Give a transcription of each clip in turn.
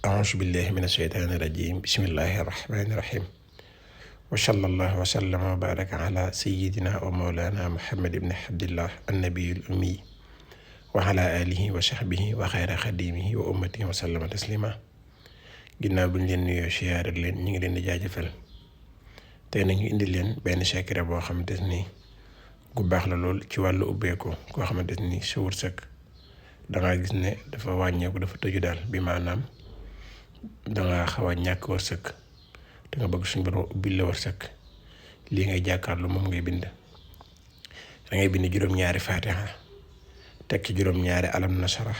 أعوذ بالله من الشيطان الرجيم بسم الله الرحمن الرحيم وصلى الله وسلم وبارك على سيدنا ومولانا محمد بن عبد الله النبي الأمي وعلى آله وصحبه وخير خديمه وأمته وسلم تسليما ginnaaw bu ñu leen nuyoo siyaare leen ñu ngi leen di jaajëfal tey nañu indi leen benn secret boo xamante ni gu baax la lool ci wàllu ubbeeku koo xamante ni sa wërsëg dangaa gis ne dafa wàññeeku dafa tëju daal bi maanaam dangaa xaw a ñàkk wërsëg te nga bëgg suñu borom ubbil la wërsëg lii ngay jàkkaarlu moom ngay bind dangay bind juróom-ñaari fatiha teg ci juróom-ñaari alam nasara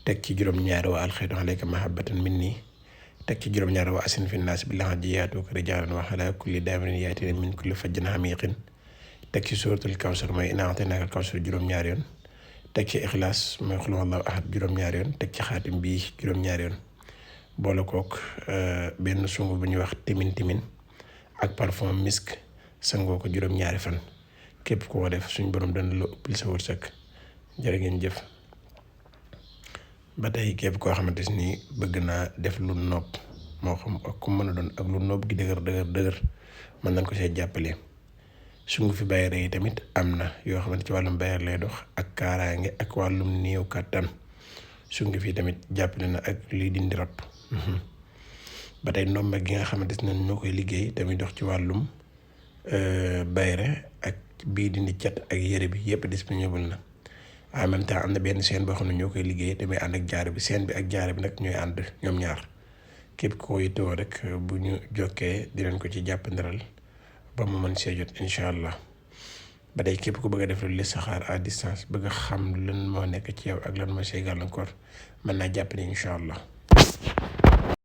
teg ci juróom-ñaari wa alxaytu alayka mahabbatan minni teg ci juróom-ñaari wa asin fi naas bi laxa jiyaatu ko rijaalan wa ala kulli daamirin yaatina min kulli fajjin amiqin teg ci suuratul kawsar mooy innaa a'taynaakal kawsar juróom-ñaari yoon teg ci ixlaas mooy xul huwallaahu ahad juróom-ñaari yoon teg ci xaatim bii juróom-ñaari yoon boole kook benn sungu bu ñuy wax timin ak parfum misk sangoo ko juróom-ñaari fan képp koo def suñ borom dana la uppil sa wërsëg jërë ngeen jëf. ba tey képp koo xamante ni bëgg naa def lu nopp moo xam ak ku mën a doon ak lu nopp gi dëgër mën nañ ko see jàppale. sungu fi bayre yi tamit am na yoo xamante ci wàllum bayre lay dox ak kaaraange ak wàllum néew kàttan sungu fi tamit jàppale na ak liy dindi rab. ba tey ndomba gi nga xamante ne ñoo koy liggéey tamit dox ci wàllum bayre ak bii dindi cat ak yére bi yëpp disponible na. en même temps am na benn seen boo xam ne ñoo koy liggéey tamit ànd ak jaare bi seen bi ak jaare bi nag ñooy ànd ñoom ñaar képp ko yittewoo rek bu ñu jokkee dinañ ko ci jàppandiral ba mu mën see jot incha allah. ba tey képp ku bëgg a def lu listixaar à distance bëgg a xam lan moo nekk ci yow ak lan moo say gàllankoor mën naa jàpp ne incha allah.